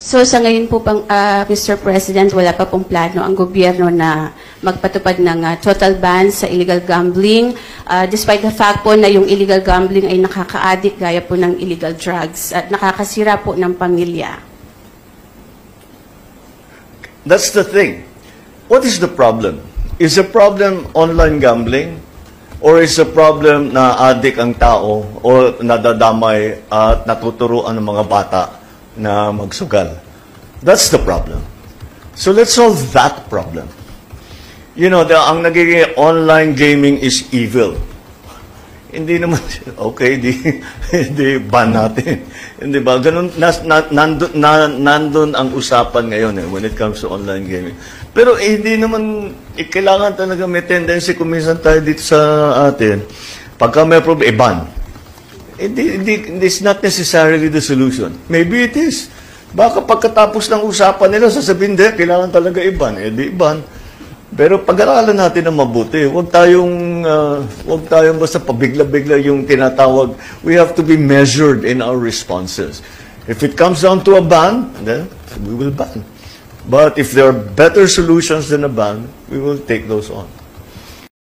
So sa ngayon po, Mr. President, wala pa pong plano ang gobyerno na magpatupad ng total ban sa illegal gambling, despite the fact po na yung illegal gambling ay nakaka-addict gaya po ng illegal drugs at nakakasira po ng pamilya. That's the thing. What is the problem? Is the problem online gambling? Or is the problem na addict ang tao o nadadamay at natuturuan ng mga bata na magsugal? That's the problem. So let's solve that problem. You know, ang nagiging online gaming is evil. Hindi naman, okay, di ban natin. Hindi ba? Ganun, nandun ang usapan ngayon when it comes to online gaming. Pero hindi naman, kailangan talaga may tendency kuminsan tayo dito sa atin. Pagka may problem, ban. It's not necessarily the solution. Maybe it is. Baka pagkatapos ng usapan nila, sasabihin, kailangan talaga i-ban. Di i-ban. Pero pag-aralan natin na mabuti. Huwag tayong basta pabigla-bigla yung tinatawag. We have to be measured in our responses. If it comes down to a ban, then we will ban. But if there are better solutions than a ban, we will take those on.